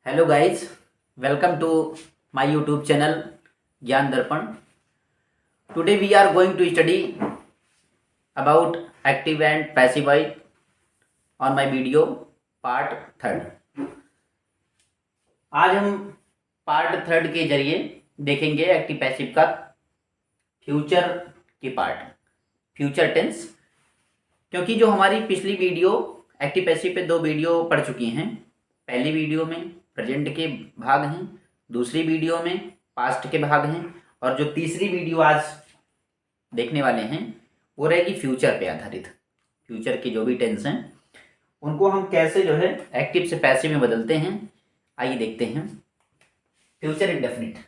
Hello guys, welcome to my YouTube channel Gyan Darpan. Today we are going to study about active and passive voice on my video part third. आज हम part third के जरिए देखेंगे active passive का future की part, future tense. क्योंकि जो हमारी पिछली वीडियो एक्टिव पैसिव पे 2 वीडियो पढ़ चुकी हैं. पहली वीडियो में प्रेजेंट के भाग हैं, दूसरी वीडियो में पास्ट के भाग हैं, और जो तीसरी वीडियो आज देखने वाले हैं वो रहेगी फ्यूचर पे आधारित. फ्यूचर के जो भी टेंस हैं उनको हम कैसे जो है एक्टिव से पैसिव में बदलते हैं, आइए देखते हैं. Future indefinite.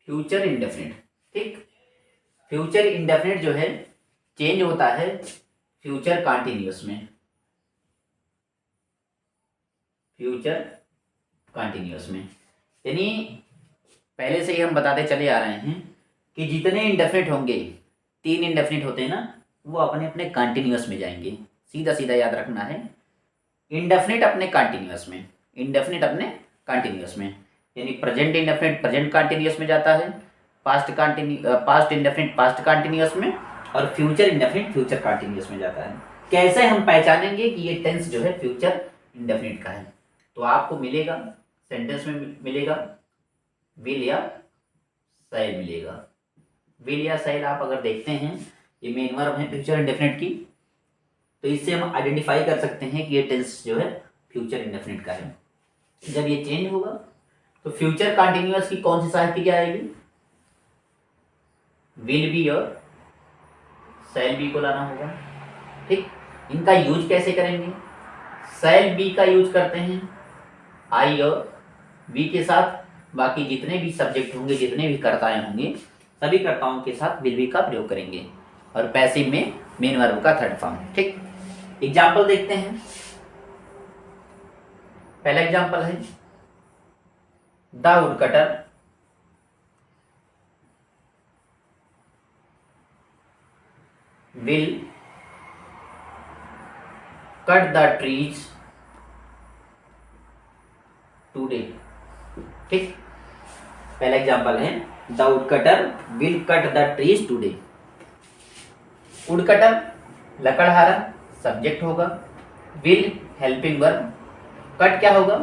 फ्यूचर इंडेफिनिट, ठीक. फ्यूचर इंडेफिनिट जो है चेंज होता है फ्यूचर कंटिन्यूअस में. फ्यूचर कंटिन्यूअस में यानी पहले से ही हम बताते चले आ रहे हैं कि जितने इंडेफिनिट होंगे, 3 इंडेफिनिट होते हैं ना, वो अपने अपने कंटिन्यूअस में जाएंगे. सीधा सीधा याद रखना है, इंडेफिनिट अपने कंटिन्यूअस में, इंडेफिनिट अपने कंटिन्यूअस में. यानी प्रेजेंट इंडेफिनिट प्रेजेंट कंटिन्यूअस में जाता है, पास्ट इंडेफिनिट पास्ट कंटिन्यूअस में, और फ्यूचर इंडेफिनिट फ्यूचर कंटिन्यूअस में जाता है. कैसे हम पहचानेंगे कि ये टेंस जो है फ्यूचर इंडेफिनिट का है? तो आपको मिलेगा, सेंटेंस में मिलेगा विल या शैल मिलेगा. विल या शैल आप अगर देखते हैं, ये मेन वर्ब है फ्यूचर इंडेफिनिट की, तो इससे हम आइडेंटिफाई कर सकते हैं कि ये टेंस जो है फ्यूचर इंडेफिनिट का है. जब ये चेंज होगा तो फ्यूचर कंटिन्यूअस की कौन सी सहायक क्रिया आएगी? विल बी और शैल बी को लाना होगा, ठीक. इनका यूज कैसे करेंगे? शैल बी का यूज करते हैं आई और बी के साथ. बाकी जितने भी सब्जेक्ट होंगे, जितने भी कर्ताएं होंगे, सभी कर्ताओं के साथ विल बी का प्रयोग करेंगे. और पैसिव में मेन वर्ब का थर्ड फॉर्म, ठीक. एग्जाम्पल देखते हैं. पहला एग्जाम्पल है the woodcutter will cut the trees today, ठीक. पहला एग्जाम्पल है the woodcutter will cut the trees today. Woodcutter लकड़हारा सब्जेक्ट होगा, विल हेल्पिंग वर्ब, कट क्या होगा?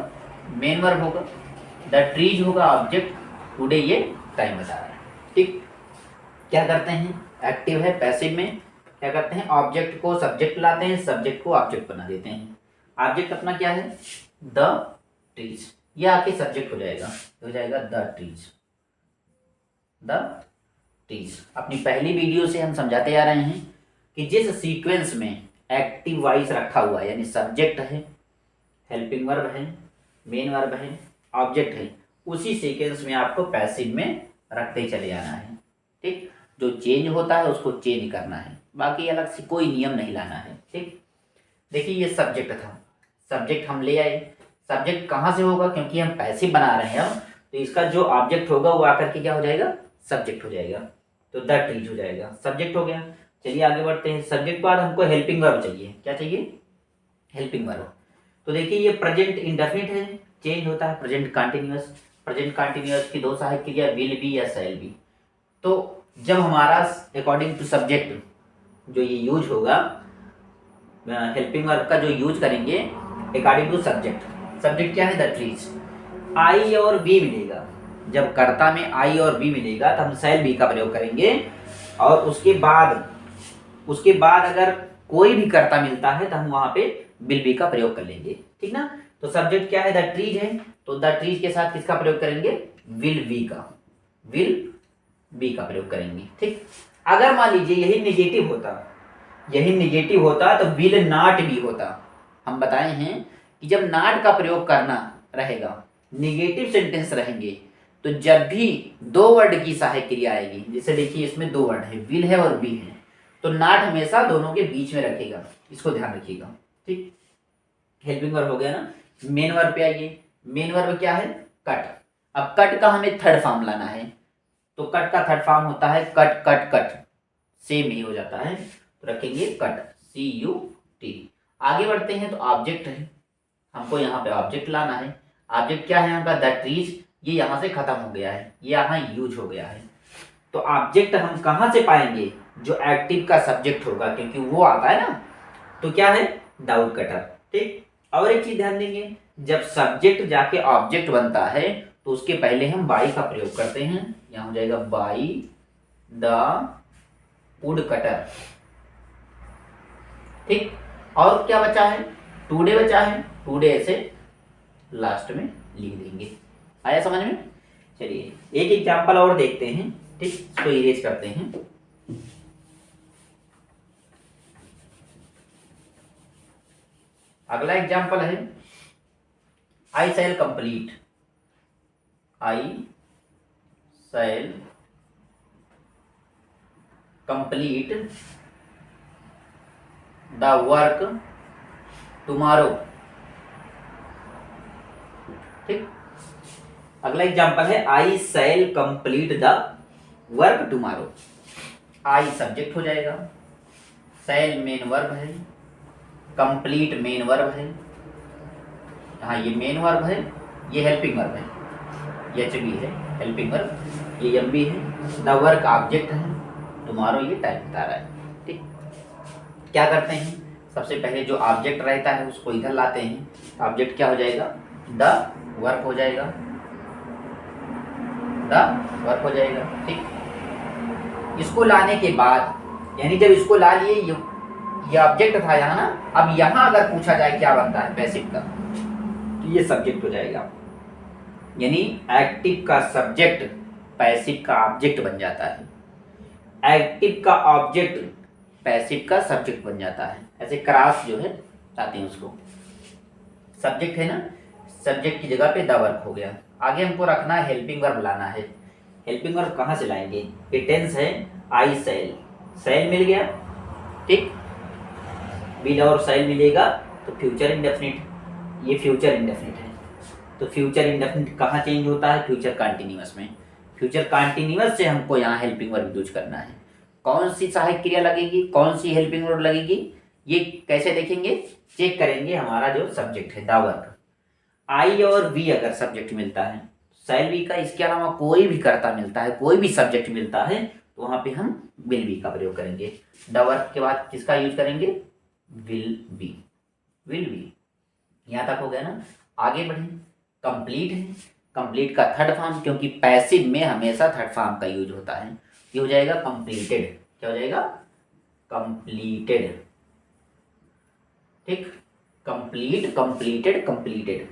मेन वर्ब होगा, द ट्रीज होगा ऑब्जेक्ट, टुडे ये टाइम बता रहा है, ठीक. क्या करते हैं? एक्टिव है, पैसिव में क्या करते हैं? ऑब्जेक्ट को सब्जेक्ट लाते हैं, सब्जेक्ट को ऑब्जेक्ट बना देते हैं. ऑब्जेक्ट अपना क्या है? The trees. ये आके सब्जेक्ट हो जाएगा, हो जाएगा द ट्रीज. The trees. अपनी पहली वीडियो से हम समझाते आ रहे हैं कि जिस सीक्वेंस में एक्टिव वॉइस रखा हुआ है, यानी सब्जेक्ट है, हेल्पिंग वर्ब है, मेन वर्ब है, ऑब्जेक्ट है, उसी सीक्वेंस में आपको पैसिव में रखते चले जाना है, ठीक. जो चेंज होता है उसको चेंज करना है, बाकी अलग से कोई नियम नहीं लाना है, ठीक. देखिए ये सब्जेक्ट था, सब्जेक्ट हम ले आए. सब्जेक्ट कहाँ से होगा? क्योंकि हम पैसिव बना रहे हैं अब, तो इसका जो ऑब्जेक्ट होगा वो आकर के क्या हो जाएगा? सब्जेक्ट हो जाएगा. तो द ट्रीज हो जाएगा, सब्जेक्ट हो गया. चलिए आगे बढ़ते हैं. सब्जेक्ट के बाद हमको हेल्पिंग वर्ब चाहिए. क्या चाहिए? Helping verb. तो देखिए ये प्रेजेंट इंडेफिनिट है, चेंज होता है प्रेजेंट कंटिन्यूअस. प्रेजेंट कंटिन्यूअस की 2 सहायक क्रिया विल बी या शैल बी. तो जब हमारा अकॉर्डिंग टू सब्जेक्ट जो ये यूज होगा, हेल्पिंग वर्ब का जो यूज करेंगे अकॉर्डिंग टू सब्जेक्ट, सब्जेक्ट क्या है? The trees. आई और बी मिलेगा. जब कर्ता में आई और बी मिलेगा तो हम शैल बी का प्रयोग करेंगे, और उसके बाद अगर कोई भी कर्ता मिलता है तो हम वहां पे विल बी का प्रयोग कर लेंगे, ठीक ना. तो सब्जेक्ट क्या है? द ट्रीज है, तो द ट्रीज के साथ किसका प्रयोग करेंगे? विल बी का, विल बी का प्रयोग करेंगे, ठीक. अगर मान लीजिए यही निगेटिव होता तो विल नॉट बी होता. हम बताए हैं कि जब नॉट का प्रयोग करना रहेगा, निगेटिव सेंटेंस रहेंगे, तो जब भी 2 वर्ड की सहायक क्रिया आएगी, जैसे देखिए इसमें 2 वर्ड है, विल है और बी है, तो नॉट हमेशा दोनों के बीच में रखेगा, इसको ध्यान रखिएगा, ठीक. हेल्पिंग वर्ब हो गया ना. मेन वर्ब पे आइए. मेन वर्ब क्या है? कट. अब कट का हमें थर्ड फॉर्म लाना है, तो कट का थर्ड फॉर्म होता है कट कट कट, सेम ही हो जाता है, तो रखेंगे कट, CUT। आगे बढ़ते हैं तो ऑब्जेक्ट है, हमको यहाँ पे ऑब्जेक्ट लाना है। ऑब्जेक्ट क्या है यहाँ का, द ट्रीज, ये यहाँ से खत्म हो गया है, ये यहाँ यूज हो गया है। तो ऑब्जेक्ट हम कहाँ से पाएंगे, जो एक्टिव का सब्जेक्ट होगा, क्योंकि वो आता है ना, तो क्या है, डाउन कटर। ठीक, और एक चीज ध्यान देंगे, जब सब्जेक्ट जाके ऑब्जेक्ट बनता है तो उसके पहले हम बाई का प्रयोग करते हैं, यहाँ हो जाएगा बाई द वुड कटर। ठीक, और क्या बचा है, टुडे बचा है, टुडे ऐसे लास्ट में लिख देंगे। आया समझ में? चलिए एक एग्जांपल और देखते हैं। ठीक, इसको इरेज करते हैं। अगला एग्जांपल है I shall complete, I shall complete the work tomorrow. ठीक, अगला एग्जांपल है I shall complete the work tomorrow. I subject हो जाएगा, शैल मेन वर्ब है, कंप्लीट मेन वर्ब है, हाँ ये मेन वर्ब है, ये हेल्पिंग वर्ब है, एच भी है हेल्पिंग वर्ब, ये एम भी है, द वर्क ऑब्जेक्ट है, टुमारो ये टाइम बता रहा है। ठीक, क्या करते हैं, सबसे पहले जो ऑब्जेक्ट रहता है उसको इधर लाते हैं। ऑब्जेक्ट क्या हो जाएगा, द वर्क हो जाएगा, द वर्क हो जाएगा। ठीक, इसको लाने के बाद, यानी जब इसको ला लिए, ये ऑब्जेक्ट था यहाँ ना, अब यहाँ अगर पूछा जाए क्या बनता है पैसिव का, तो ये सब्जेक्ट हो जाएगा, यानी एक्टिव का सब्जेक्ट पैसिव का ऑब्जेक्ट बन जाता है, एक्टिव का ऑब्जेक्ट पैसिव का सब्जेक्ट बन जाता है। ऐसे क्रॉस जो है लाते हैं उसको, सब्जेक्ट है ना, सब्जेक्ट की जगह पे द वर्क हो गया। आगे हमको रखना है हेल्पिंग वर्ब लाना है। हेल्पिंग वर्ब कहाँ से लाएंगे, ये टेंस है आई शैल, शैल मिल गया। ठीक, विल और शैल मिलेगा तो फ्यूचर इंडेफिनिट, ये फ्यूचर इंडेफिनिट है, तो फ्यूचर इंडेफिनिट कहाँ चेंज होता है, फ्यूचर कंटिन्यूअस में। फ्यूचर कंटिन्यूअस से हमको यहाँ हेल्पिंग वर्ब यूज करना है। कौन सी सहायक क्रिया लगेगी, कौन सी हेल्पिंग वर्ब लगेगी, ये कैसे देखेंगे, चेक करेंगे हमारा जो सब्जेक्ट है द वर्क। आई और वी अगर सब्जेक्ट मिलता है, शैल बी का इसके अलावा कोई भी कर्ता मिलता है, कोई भी सब्जेक्ट मिलता है, तो वहां पे हम विल बी का प्रयोग करेंगे। द वर्क के बाद किसका यूज करेंगे, विल बी, विल बी। यहाँ तक हो गया ना, आगे बढ़े। कंप्लीट है, कंप्लीट का थर्ड फॉर्म, क्योंकि पैसिव में हमेशा थर्ड फॉर्म का यूज होता है, ये हो जाएगा कंप्लीटेड। क्या हो जाएगा, कंप्लीटेड। ठीक, कंप्लीट, कंप्लीटेड, कंप्लीटेड।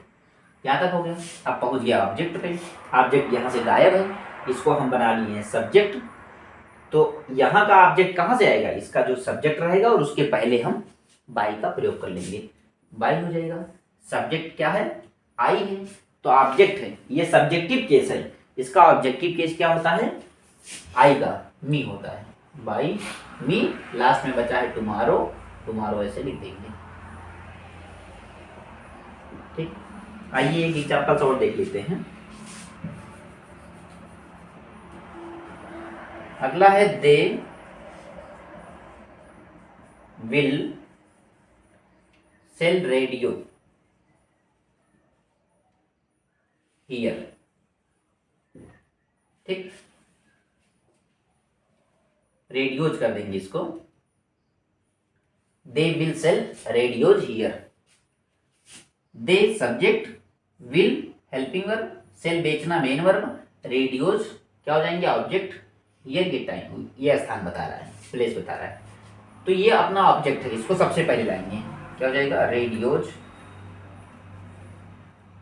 यहाँ तक हो गया। अब पहुंच गया ऑब्जेक्ट पे, ऑब्जेक्ट यहाँ से गायब है, इसको हम बना लिए हैं सब्जेक्ट। तो यहाँ का ऑब्जेक्ट कहाँ से आएगा, इसका जो सब्जेक्ट रहेगा और उसके पहले हम बाई का प्रयोग कर लेंगे, बाई हो जाएगा। सब्जेक्ट क्या है, आई है, तो ऑब्जेक्ट है, ये सब्जेक्टिव केस है, इसका ऑब्जेक्टिव केस क्या होता है, आई का मी होता है, बाई मी। लास्ट में बचा है टुमारो, टुमारो ऐसे लिख देंगे। ठीक, आइए एक एग्जांपल और देख लेते हैं। अगला है they will sell radio here. ठीक, रेडियोज कर देंगे इसको, they will sell radios here. They subject, will helping verb, sell बेचना मेन वर्ब, रेडियोज क्या हो जाएंगे ऑब्जेक्ट, ये टाइम, ये स्थान बता रहा है, प्लेस बता रहा है। तो ये अपना ऑब्जेक्ट है, इसको सबसे पहले लाएंगे, क्या हो जाएगा रेडियोज।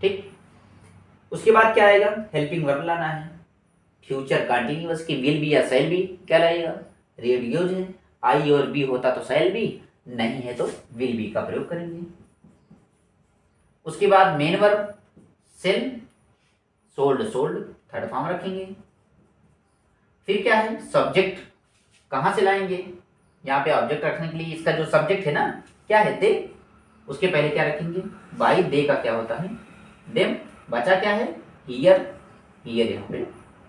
ठीक, उसके बाद क्या आएगा, हेल्पिंग वर्ब लाना है, फ्यूचर कंटिन्यूअस की विल बी या सेल बी, क्या लाएगा रेडियोज है, आई और बी होता तो सेल बी, नहीं है तो विल बी का प्रयोग करेंगे। उसके बाद main verb sell, sold sold third form रखेंगे। फिर क्या है, सब्जेक्ट कहाँ से लाएंगे, यहाँ पे ऑब्जेक्ट रखने के लिए इसका जो सब्जेक्ट है ना क्या है दे, उसके पहले क्या रखेंगे बाई, दे का क्या होता है देम। बचा क्या है हियर, हियर यहाँ पे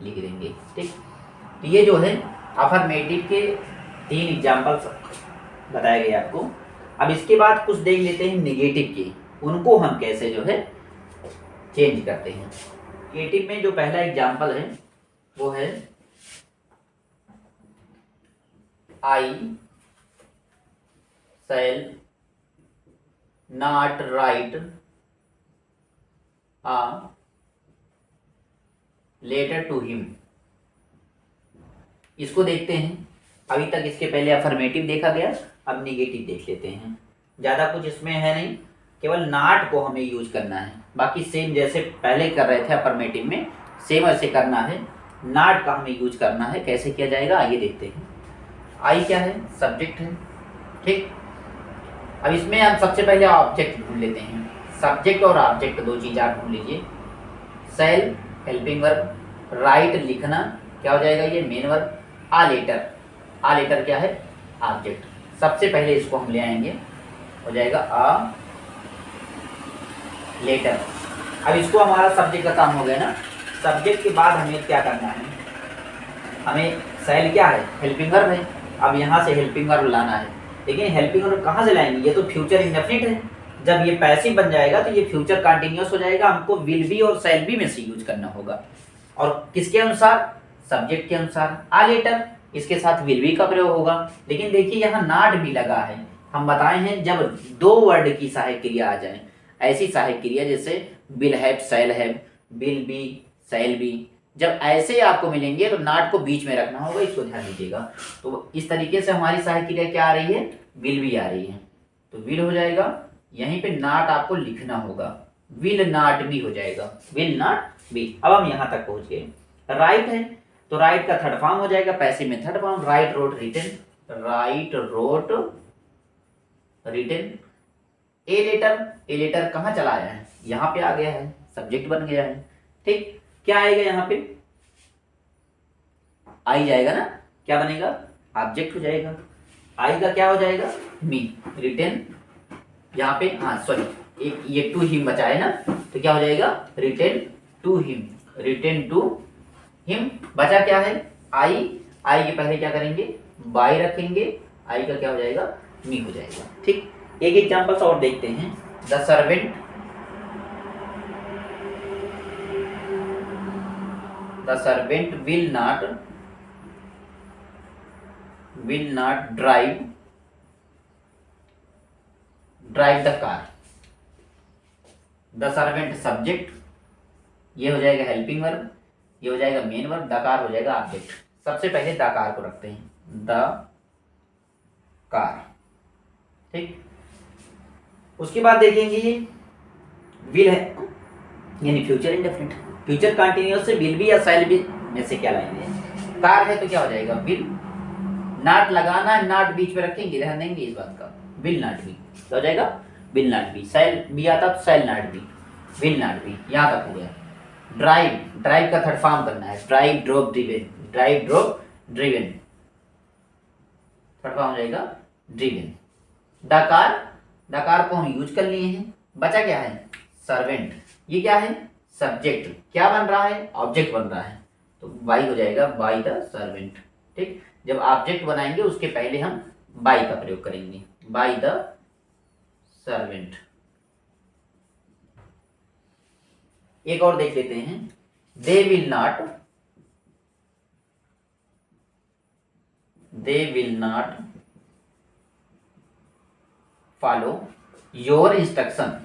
लिख देंगे। ठीक, तो ये जो है अफर्मेटिव के 3 एग्जाम्पल्स बताए गए आपको। अब इसके बाद कुछ देख लेते हैं नेगेटिव के, उनको हम कैसे जो है चेंज करते हैं। नेगेटिव में जो पहला एग्जाम्पल है वो है I shall not write a letter to him. इसको देखते हैं। अभी तक इसके पहले अफर्मेटिव देखा गया, अब निगेटिव देख लेते हैं। ज़्यादा कुछ इसमें है नहीं, केवल नॉट को हमें यूज करना है। बाकी सेम जैसे पहले कर रहे थे अफर्मेटिव में, सेम ऐसे करना है। नॉट का हमें यूज करना है। कैसे किया जाएगा आइए देखते हैं। आई क्या है? सब्जेक्ट है, ठीक। अब इसमें हम सबसे पहले ऑब्जेक्ट ढूंढ लेते हैं। सब्जेक्ट और ऑब्जेक्ट दो चीज़ आप ढूंढ लीजिए। शैल हेल्पिंग वर्ब, राइट लिखना क्या हो जाएगा ये मेन वर्ब, आ लेटर क्या है? ऑब्जेक्ट। सबसे पहले इसको हम ले आएंगे, हो जाएगा आ लेटर। अब इसको हमारा सब्जेक्ट का काम हो गया ना। सब्जेक्ट के बाद हमें क्या करना है? हमें शैल क्या है? हेल्पिंग वर्ब है। अब यहाँ से हेल्पिंग वर्ब लाना है, लेकिन हेल्पिंग वर्ब कहाँ से लाएंगे? ये तो फ्यूचर इंडेफिनिट है। जब ये पैसिव बन जाएगा तो ये फ्यूचर कंटिन्यूअस हो जाएगा। हमको विल बी और शैल बी में से यूज करना होगा। और किसके अनुसार? सब्जेक्ट के अनुसार। आ लेटर, इसके साथ विल बी का प्रयोग होगा। लेकिन देखिए यहाँ नॉट भी लगा है। हम बताए हैं जब दो वर्ड की सहायक क्रिया आ जाए, ऐसी सहायक क्रिया जैसे will have, shall have, will be, shall be, जब ऐसे आपको मिलेंगे तो नॉट को बीच में रखना होगा। इसको ध्यान दीजिएगा। तो इस तरीके से हमारी सहायक क्रिया क्या आ रही है? विल बी आ रही है। तो विल हो जाएगा, यहीं पे नॉट आपको लिखना होगा, विल नॉट बी हो जाएगा, विल नॉट बी। अब हम यहाँ तक पहुंच गए। राइट है तो राइट का थर्ड फॉर्म हो जाएगा, पैसिव में third form, write wrote written, write wrote written. A letter कहाँ चला आया है? यहाँ पे आ गया है, सब्जेक्ट बन गया है, ठीक। क्या आएगा यहाँ पे? आई जाएगा ना, क्या बनेगा? ऑब्जेक्ट हो जाएगा। आई का क्या हो जाएगा? मी। रिटन यहाँ पे, हाँ सॉरी, एक ये टू हिम बचा है ना, तो क्या हो जाएगा? Written to him, written to him. बचा क्या है? आई। आई के पहले क्या करेंगे? बाय रखेंगे। आई का क्या हो जाएगा? मी हो जाएगा, ठीक। एक एग्जांपल और देखते हैं। The servant, the servant will not drive the car. The servant subject, ये हो जाएगा हेल्पिंग वर्ब, ये हो जाएगा मेन वर्ब, द कार हो जाएगा ऑब्जेक्ट। सबसे पहले द कार को रखते हैं, द कार, ठीक। उसके बाद देखेंगे विल है यानी फ्यूचर इंडेफिनिट, फ्यूचर कंटिन्यूअस से विल बी या शैल बी में से क्या लाएंगे? कार है तो क्या हो जाएगा? विल। नॉट लगाना है, नॉट बीच में रखेंगे, ध्यान देंगे इस बात का। विल नॉट बी क्या हो जाएगा? Will not be. Shall be आता तो shall not be, will not be. यहाँ तक हो गया। ड्राइव का थर्ड फॉर्म करना है, drive drop driven, drive drop driven, third form हो जाएगा ड्रिवन। डकार को हम यूज कर लिए हैं। बचा क्या है? सर्वेंट, ये क्या है? सब्जेक्ट। क्या बन रहा है? ऑब्जेक्ट बन रहा है, तो बाई हो जाएगा, बाई द सर्वेंट, ठीक। जब ऑब्जेक्ट बनाएंगे उसके पहले हम बाई का प्रयोग करेंगे, बाई द सर्वेंट। एक और देख लेते हैं। They will not follow your instruction.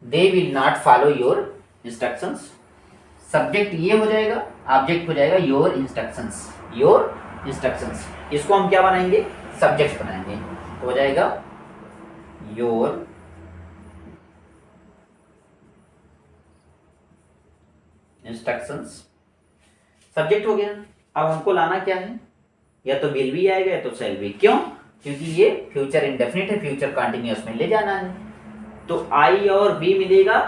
They will not follow your instructions. Subject ये हो जाएगा, ऑब्जेक्ट हो जाएगा योर इंस्ट्रक्शंस, योर इंस्ट्रक्शंस। इसको हम क्या बनाएंगे? सब्जेक्ट बनाएंगे, तो हो जाएगा योर इंस्ट्रक्शंस, सब्जेक्ट हो गया। अब हमको लाना क्या है? या तो विल बी आएगा या तो शैल बी। क्यों? क्योंकि ये फ्यूचर इंडेफिनिट है, फ्यूचर कंटिन्यूअस में ले जाना है। तो आई और बी मिलेगा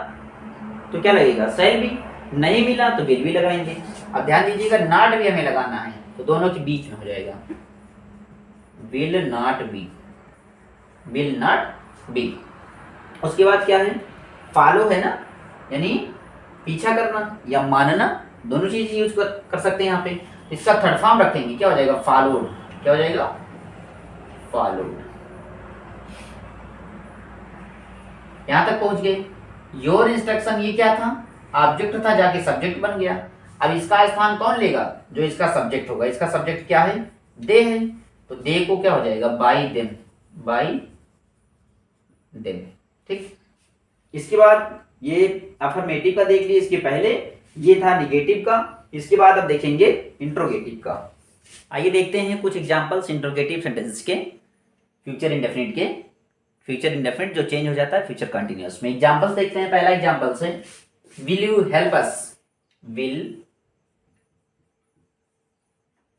तो क्या लगेगा? Shall be. नहीं मिला तो विल बी लगाएंगे। अब ध्यान दीजिएगा, नॉट भी हमें लगाना है तो दोनों के बीच में हो जाएगा, will not be, will not be. उसके बाद क्या है, फॉलो है ना, यानी पीछा करना या मानना, दोनों चीज यूज कर सकते हैं यहाँ पे। इसका थर्ड फॉर्म रखेंगे, क्या हो जाएगा, फॉलोड। क्या हो जाएगा, फॉलोड। यहां तक पहुंच गए। योर इंस्ट्रक्शन ये क्या था, ऑब्जेक्ट था, जाके सब्जेक्ट बन गया। अब इसका स्थान कौन लेगा, जो इसका सब्जेक्ट होगा। इसका सब्जेक्ट क्या है, दे है, तो दे को क्या हो जाएगा, बाई देम, बाई देम। ठीक। इसके बाद ये अफर्मेटिव का देख लिए, इसके पहले ये था निगेटिव का। इसके बाद अब देखेंगे इंट्रोगेटिव का। आइए देखते हैं कुछ एग्जांपल्स इंट्रोगेटिव सेंटेंसेस के, फ्यूचर इंडेफिनिट के। फ्यूचर इंडेफिनिट जो चेंज हो जाता है फ्यूचर कंटिन्यूअस में। एग्जांपल्स देखते हैं। पहला एग्जांपल से, will you help us, will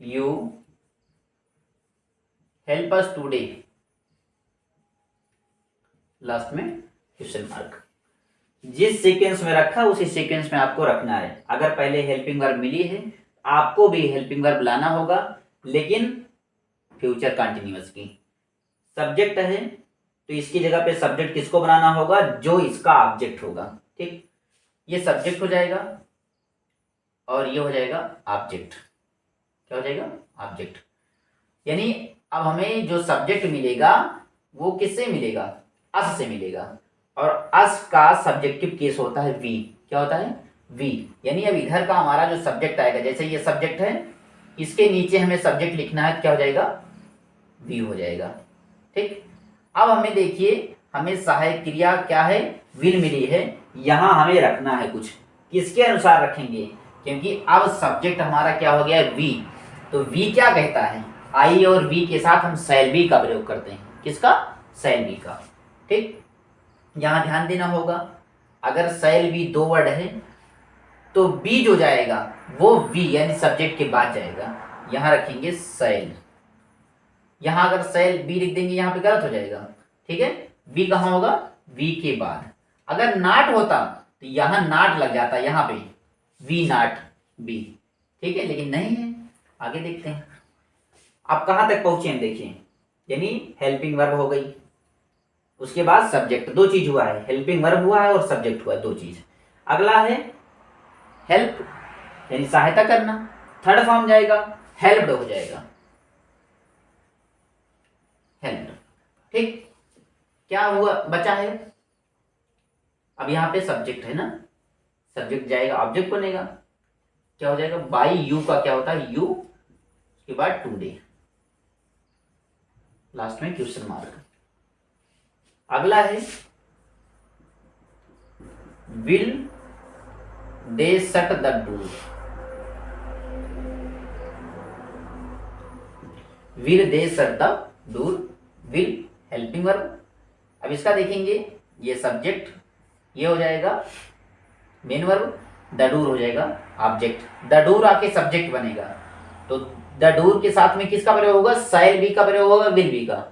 you help us today, last में क्वेश्चन मार्क। जिस सीक्वेंस में रखा उसी सीक्वेंस में आपको रखना है। अगर पहले हेल्पिंग वर्ब मिली है, आपको भी हेल्पिंग वर्ब लाना होगा, लेकिन फ्यूचर कंटिन्यूअस की। सब्जेक्ट है तो इसकी जगह पे सब्जेक्ट किसको बनाना होगा, जो इसका ऑब्जेक्ट होगा। ठीक, ये सब्जेक्ट हो जाएगा और ये हो जाएगा ऑब्जेक्ट। क्या हो जाएगा, ऑब्जेक्ट। यानी अब हमें जो सब्जेक्ट मिलेगा वो किससे मिलेगा, अस से मिलेगा। और अस का सब्जेक्टिव केस होता है वी। क्या होता है, वी। यानी अब इधर का हमारा जो सब्जेक्ट आएगा, जैसे ये सब्जेक्ट है, इसके नीचे हमें सब्जेक्ट लिखना है, क्या हो जाएगा, वी हो जाएगा। ठीक। अब हमें देखिए, हमें सहायक क्रिया क्या है, विल मिली है, यहां हमें रखना है कुछ। किसके अनुसार रखेंगे, क्योंकि अब सब्जेक्ट हमारा क्या हो गया है, वी। तो वी क्या कहता है, आई और वी के साथ हम शैल बी का प्रयोग करते हैं। किसका, शैल बी का। ठीक, यहां ध्यान देना होगा, अगर शैल बी दो वर्ड है तो बी जो जाएगा वो वी यानी सब्जेक्ट के बाद जाएगा। यहां रखेंगे शैल। यहां अगर शैल बी लिख देंगे यहां पे गलत हो जाएगा। ठीक है, बी कहां होगा, वी के बाद। अगर नाट होता तो यहां नाट लग जाता, यहां पे वी नाट बी। ठीक है, लेकिन नहीं है। आगे देखते हैं, आप कहां तक पहुंचे हैं देखिए। यानी हेल्पिंग वर्ब हो गई, उसके बाद सब्जेक्ट, दो चीज हुआ है, हेल्पिंग वर्ब हुआ है और सब्जेक्ट हुआ है, दो चीज। अगला है हेल्प यानी सहायता करना, थर्ड फॉर्म जाएगा, हेल्प्ड हो जाएगा, हेल्प्ड। ठीक, क्या हुआ, बचा है अब यहां पे सब्जेक्ट है ना, सब्जेक्ट जाएगा, ऑब्जेक्ट बनेगा। क्या हो जाएगा, बाई यू का क्या होता है, यू, उसके बाद टुडे, लास्ट में क्वेश्चन मार्क। अगला है will they shut the door, will they shut the door, will helping verb. अब इसका देखेंगे, ये सब्जेक्ट, ये हो जाएगा मेन वर्ब, द डोर हो जाएगा ऑब्जेक्ट। द डोर आके सब्जेक्ट बनेगा, तो द डोर के साथ में किसका प्रयोग होगा, शैल बी का प्रयोग होगा, विल बी का,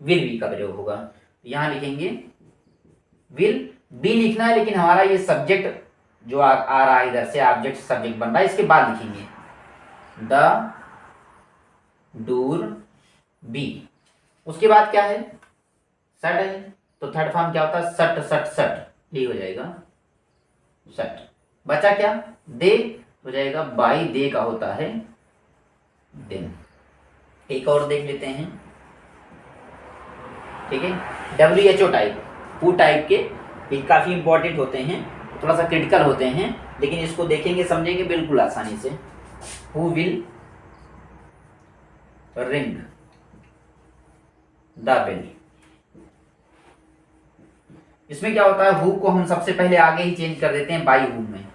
विल बी का प्रयोग होगा। यहां लिखेंगे विल बी लिखना है, लेकिन हमारा ये सब्जेक्ट जो आ रहा है इधर से, ऑब्जेक्ट सब्जेक्ट बन रहा है, इसके बाद लिखेंगे द डोर बी। उसके बाद क्या है, शट है, तो थर्ड फॉर्म क्या होता है, शट शट शट, ये हो जाएगा शट। बचा क्या, दे हो जाएगा, बाई दे का होता है दिन। एक और देख लेते हैं। ठीक है, WHO टाइप, हु टाइप के ये काफी इंपॉर्टेंट होते हैं, थोड़ा सा क्रिटिकल होते हैं, लेकिन इसको देखेंगे समझेंगे बिल्कुल आसानी से। Who will ring the bell. इसमें क्या होता है, हु को हम सबसे पहले आगे ही चेंज कर देते हैं बाई हुम में,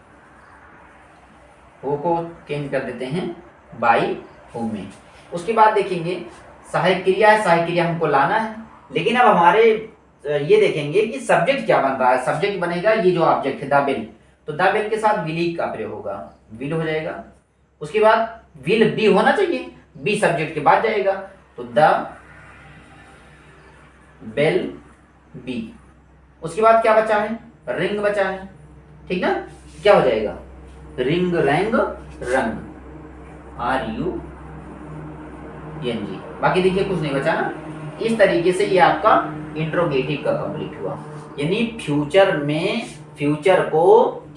हु को चेंज कर देते हैं बाई हुम में। उसके बाद देखेंगे सहायक क्रिया है, सहायक क्रिया हमको लाना है, लेकिन अब हमारे ये देखेंगे कि सब्जेक्ट क्या बन रहा है। सब्जेक्ट बनेगा ये जो ऑब्जेक्ट है द बिल, तो द बिल के साथ विल का प्रयोग होगा, विल हो जाएगा। उसके बाद विल बी होना चाहिए, बी सब्जेक्ट के बाद जाएगा, तो द बेल बी। उसके बाद क्या बचा है, रिंग बचा है। ठीक ना, क्या हो जाएगा, रिंग रैंग रंग, RUNG। बाकी देखिए कुछ नहीं बचा ना। इस तरीके से ये आपका इंट्रोगेटिव का कंप्लीट हुआ। यानी फ्यूचर में फ्यूचर को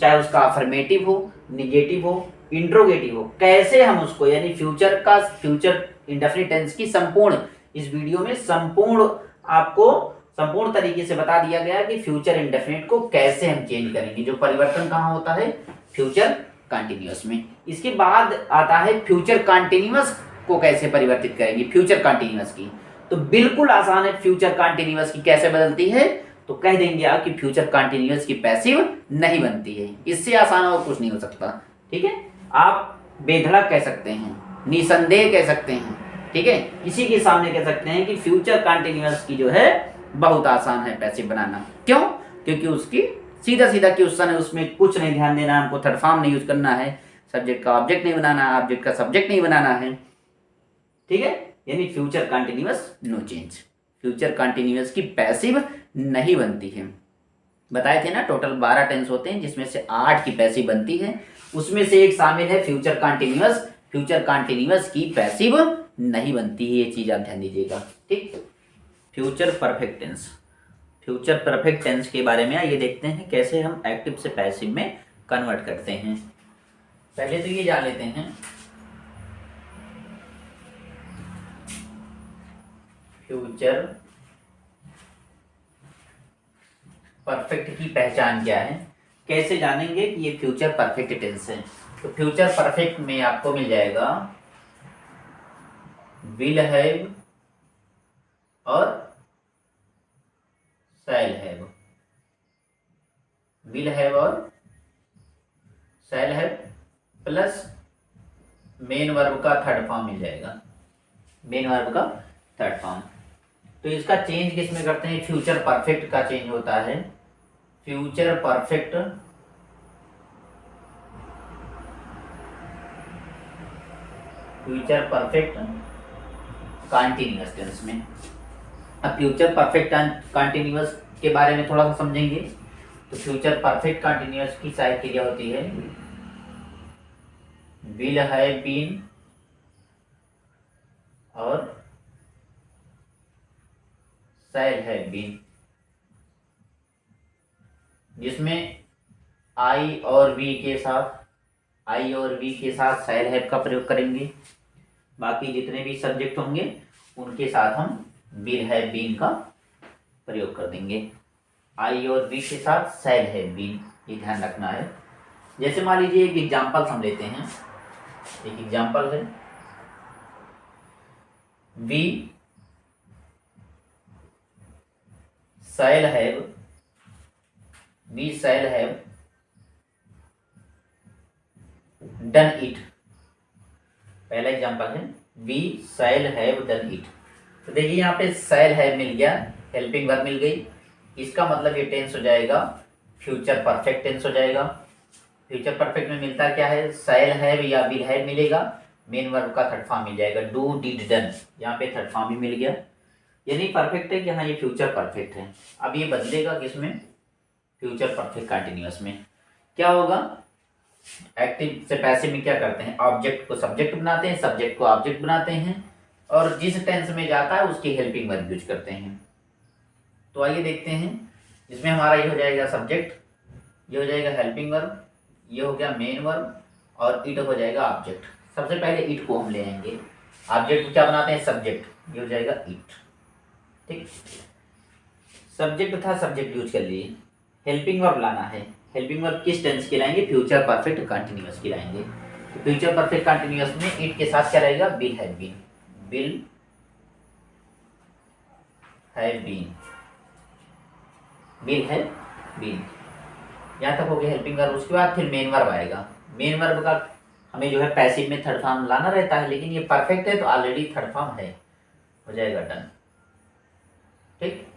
चाहे उसका अफर्मेटिव हो, निगेटिव हो, इंट्रोगेटिव हो, कैसे हम उसको यानी फ्यूचर इंडेफिनिट टेंस की संपूर्ण इस वीडियो में आपको संपूर्ण तरीके से बता दिया गया कि फ्यूचर इंडेफिनिट को कैसे हम चेंज करेंगे। जो परिवर्तन कहाँ होता है? फ्यूचर कंटिन्यूअस में। इसके बाद आता है फ्यूचर कंटिन्यूअस को कैसे परिवर्तित करेंगे, फ्यूचर कंटिन्यूअस की। तो बिल्कुल आसान है, फ्यूचर कंटिन्यूअस की कैसे बदलती है? तो कह देंगे आप कि फ्यूचर कंटिन्यूअस की पैसिव नहीं बनती है। इससे आसान और कुछ नहीं हो सकता। ठीक है, आप बेधड़क कह सकते हैं, निसंदेह कह सकते हैं, ठीक है, किसी के सामने कह सकते हैं कि फ्यूचर कंटिन्यूअस की जो है बहुत आसान है पैसिव बनाना। क्यों? क्योंकि उसकी सीधा क्वेश्चन है, उसमें कुछ नहीं ध्यान देना, हमको थर्ड फॉर्म नहीं यूज करना है, सब्जेक्ट का ऑब्जेक्ट नहीं बनाना है, ऑब्जेक्ट का सब्जेक्ट नहीं बनाना है। ठीक है, यानी future continuous no change, future continuous की पैसिव नहीं बनती है। बताए थे ना, टोटल 12 टेंस होते हैं जिसमें से 8 की पैसिव बनती है, उसमें से एक शामिल है फ्यूचर कंटिन्यूअस। फ्यूचर कंटिन्यूअस की पैसिव नहीं बनती है, ये चीज आप ध्यान दीजिएगा। ठीक, future perfect tense, future perfect tense के बारे में आइए देखते हैं कैसे हम एक्टिव से पैसिव में कन्वर्ट करते हैं। पहले तो ये जान लेते हैं फ्यूचर परफेक्ट की पहचान क्या है, कैसे जानेंगे कि ये फ्यूचर परफेक्ट टेंस है। तो फ्यूचर परफेक्ट में आपको मिल जाएगा विल हैव और शैल हैव, विल हैव और shall have plus main verb का थर्ड फॉर्म मिल जाएगा, मेन वर्ब का थर्ड फॉर्म। तो इसका चेंज किस में करते हैं? फ्यूचर परफेक्ट का चेंज होता है फ्यूचर परफेक्ट कंटिन्यूअस टेंस में। अब फ्यूचर परफेक्ट कंटिन्यूअस के बारे में थोड़ा सा समझेंगे। तो फ्यूचर परफेक्ट कंटिन्यूअस की सारी क्रिया होती है विल हैव बीन और शैल हैव बीन, जिसमें आई और वी के साथ शैल हैव का प्रयोग करेंगे। बाकी जितने भी सब्जेक्ट होंगे उनके साथ हम विल हैव बीन का प्रयोग कर देंगे। आई और वी के साथ शैल हैव बीन, ये ध्यान रखना है। जैसे मान लीजिए एक एग्जांपल हम लेते हैं, एक एग्जांपल है we shall have done it. पहला एग्जांपल है we shall have done it. तो देखिए यहाँ पे शैल हैव मिल गया, हेल्पिंग वर्ब मिल गई, इसका मतलब ये टेंस हो जाएगा फ्यूचर परफेक्ट टेंस हो जाएगा। फ्यूचर परफेक्ट में मिलता क्या है? शैल हैव या विल हैव मिलेगा, मेन वर्ब का थर्ड फॉर्म मिल जाएगा डू डिड डन, यहाँ पे थर्ड फॉर्म ही मिल गया। यानी परफेक्ट है कि हाँ ये फ्यूचर परफेक्ट है। अब ये बदलेगा किसमें? फ्यूचर परफेक्ट कंटिन्यूअस में। क्या होगा? एक्टिव से पैसिव में क्या करते हैं? ऑब्जेक्ट को सब्जेक्ट बनाते हैं, सब्जेक्ट को ऑब्जेक्ट बनाते हैं, और जिस टेंस में जाता है उसकी हेल्पिंग वर्ब यूज करते हैं। तो आइए देखते हैं, इसमें हमारा ये हो जाएगा सब्जेक्ट, ये हो जाएगा हेल्पिंग वर्ब, ये हो गया मेन वर्ब, और इट हो जाएगा ऑब्जेक्ट। सबसे पहले इट को हम ले आएंगे, ऑब्जेक्ट को क्या बनाते हैं? सब्जेक्ट, ये हो जाएगा इट। ठीक, सब्जेक्ट था, सब्जेक्ट यूज कर लिए। हेल्पिंग वर्ब लाना है, हेल्पिंग वर्ब किस टेंस की लाएंगे? फ्यूचर परफेक्ट कंटिन्यूअस की लाएंगे। तो फ्यूचर परफेक्ट कंटिन्यूअस में इट के साथ क्या रहेगा? Will have been, will have been, will have been, यहाँ तक हो गया हेल्पिंग वर्ब। उसके बाद फिर मेन वर्ब आएगा। मेन वर्ब का हमें जो है पैसिव में थर्ड फॉर्म लाना रहता है, लेकिन ये परफेक्ट है तो ऑलरेडी थर्ड फॉर्म है, हो जाएगा डन। ठीक,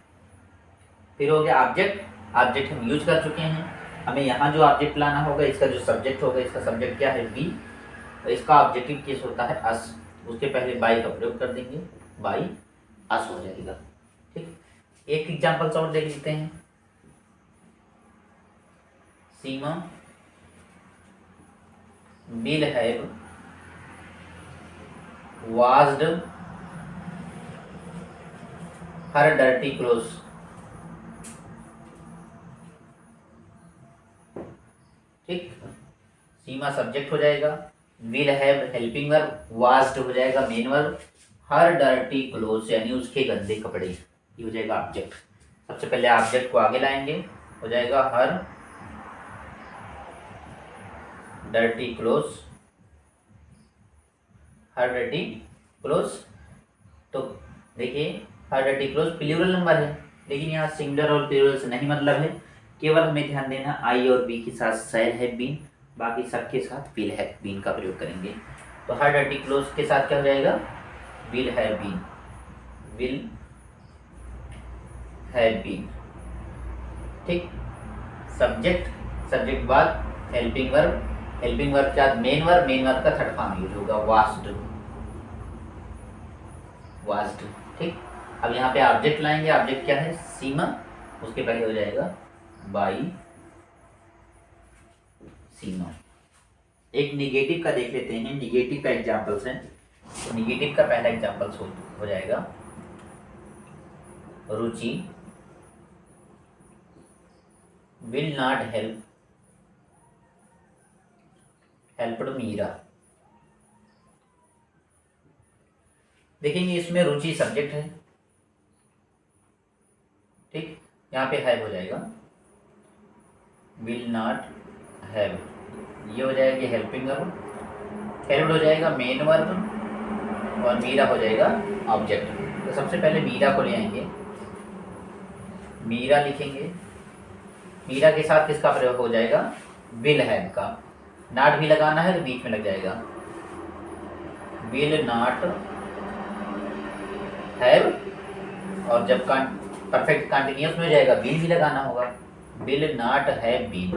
फिर हो गया ऑब्जेक्ट, ऑब्जेक्ट हम यूज कर चुके हैं, हमें यहाँ जो ऑब्जेक्ट लाना होगा, इसका जो सब्जेक्ट होगा, इसका सब्जेक्ट क्या है? वी, और इसका ऑब्जेक्टिव केस होता है अस, उसके पहले बाई का प्रयोग कर देंगे, बाई अस हो जाएगा। ठीक, एक एग्जाम्पल और देख लेते हैं। Seema will have washed her dirty clothes, ठीक, सीमा सब्जेक्ट हो जाएगा, will have helping verb, washed हो जाएगा main verb, her dirty clothes यानी उसके गंदे कपड़े, ये हो जाएगा ऑब्जेक्ट। सबसे पहले ऑब्जेक्ट को आगे लाएंगे, हो जाएगा हर डर्टी क्लोथ्स, हर डर्टी क्लोथ्स। तो देखिए हर डर्टी क्लोथ्स प्लूरल नंबर है, लेकिन यहाँ सिंगुलर और प्लूरल से नहीं मतलब है, केवल हमें ध्यान देना आई और बी के साथ शैल हैव बीन, बाकी सबके साथ विल हैव बीन का प्रयोग करेंगे। तो हर डर्टी क्लोथ्स के साथ क्या हो जाएगा, will have been, will have been. ठीक, सब्जेक्ट, सब्जेक्ट बाद हेल्पिंग वर्ब, हेल्पिंग वर्ब के बाद मेन वर्ब, मेन वर्ब का थर्ड फॉर्म यूज होगा वास्ड, वास्ड। ठीक, अब यहाँ पे ऑब्जेक्ट लाएंगे, ऑब्जेक्ट क्या है, सीमा, उसके पहले हो जाएगा बाई सीमा। एक निगेटिव का देख लेते हैं, निगेटिव का एग्जांपल्स है। निगेटिव का पहला एग्जांपल्स हो जाएगा रुचि विल नॉट हेल्प्ड मीरा। देखेंगे इसमें रुचि सब्जेक्ट है, ठीक, यहाँ पे हैव हो जाएगा, विल नॉट हैव, ये हो जाएगा हेल्पिंग वर्ब, हेल्प्ड हो जाएगा मेन वर्ब और मीरा हो जाएगा ऑब्जेक्ट। तो सबसे पहले मीरा को ले आएंगे, मीरा लिखेंगे, मीरा के साथ किसका प्रयोग हो जाएगा, विल हैव का, नॉट भी लगाना है तो बीच में लग जाएगा, विल नॉट हैव, और जब परफेक्ट कंटिन्यूअस में हो जाएगा विल भी लगाना होगा, विल नॉट हैव बीन।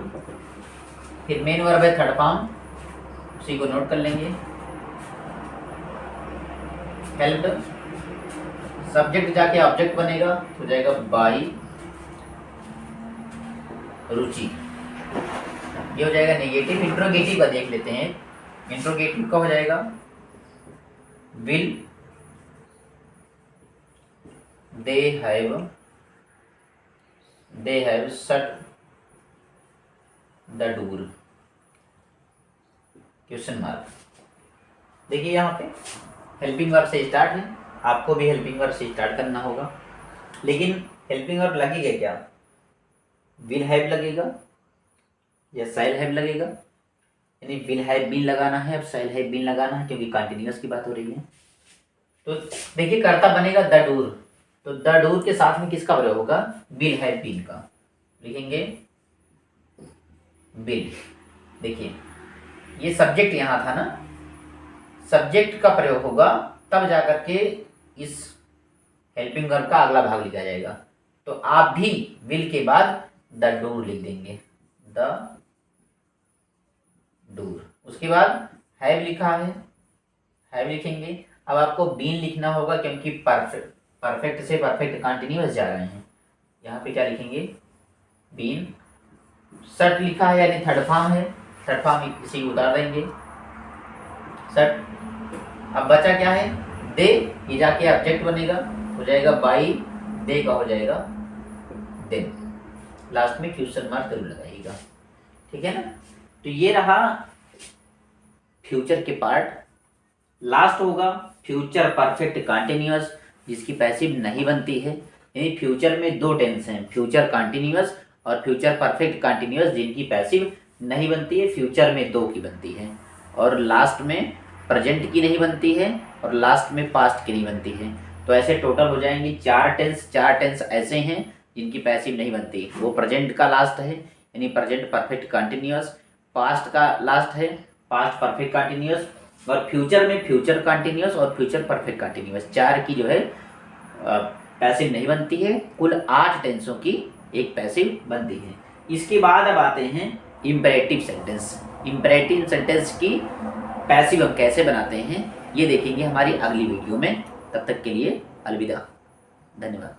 फिर मेन वर्ब है थर्ड फॉर्म, उसी को नोट कर लेंगे, हेल्प्ड, सब्जेक्ट जाके ऑब्जेक्ट बनेगा, हो जाएगा बाई रुचि, ये हो जाएगा नेगेटिव। इंट्रोगेटिव का देख लेते हैं, इंट्रोगेटिव का हो जाएगा will they have shut the door, question mark. देखिए यहाँ पे हेल्पिंग वर्ब से स्टार्ट है, आपको भी हेल्पिंग वर्ब से स्टार्ट करना होगा, लेकिन हेल्पिंग वर्ब लगेगा क्या, विल हैव लगेगा या शैल हैव लगेगा, यानी विल हैव बीन लगाना है, अब शैल हैव बीन लगाना है, क्योंकि कंटिन्यूअस की बात हो रही है। तो देखिए कर्ता बनेगा द डोर, तो द डोर के साथ में किसका प्रयोग होगा, विल हैव बीन का, लिखेंगे विल। देखिए ये सब्जेक्ट यहाँ था ना, सब्जेक्ट का प्रयोग होगा तब जाकर के इस हेल्पिंग वर्ब का अगला भाग लिखा जाएगा। तो आप भी विल के बाद द डोर लिख देंगे, द डोर, उसके बाद हैव लिखा है, हैव लिखेंगे। अब आपको बीन लिखना होगा क्योंकि परफेक्ट से परफेक्ट कंटिन्यूअस जा रहे हैं, यहाँ पे क्या लिखेंगे, बीन। शट लिखा है यानी थर्ड फॉर्म है, थर्ड फॉर्म इसी उतार देंगे, शट। अब बचा क्या है, दे, ये जाके ऑब्जेक्ट बनेगा, हो जाएगा बाई, दे का हो जाएगा देन, लास्ट में क्वेश्चन मार्क जरूर लगाइएगा, ठीक है ना। तो ये रहा फ्यूचर के पार्ट। लास्ट होगा फ्यूचर परफेक्ट कंटिन्यूअस, जिसकी पैसिव नहीं बनती है, यानी फ्यूचर में दो टेंस हैं, फ्यूचर कंटिन्यूअस और फ्यूचर परफेक्ट कंटिन्यूअस, जिनकी पैसिव नहीं बनती है, फ्यूचर में दो की बनती है, और लास्ट में प्रेजेंट की नहीं बनती है, और लास्ट में पास्ट की नहीं बनती है। तो ऐसे टोटल हो जाएंगी चार टेंस ऐसे हैं जिनकी पैसिव नहीं बनती। वो प्रेजेंट का लास्ट है यानी प्रेजेंट परफेक्ट कंटिन्यूअस, पास्ट का लास्ट है पास्ट परफेक्ट कंटिन्यूअस, और फ्यूचर में फ्यूचर कंटिन्यूअस और फ्यूचर परफेक्ट कंटिन्यूअस, चार की जो है पैसिव नहीं बनती है। कुल 8 टेंसों की एक पैसिव बनती है। इसके बाद अब आते हैं इम्पेरेटिव सेंटेंस। इम्पेरेटिव सेंटेंस की पैसिव हम कैसे बनाते हैं ये देखेंगे हमारी अगली वीडियो में। तब तक के लिए अलविदा, धन्यवाद।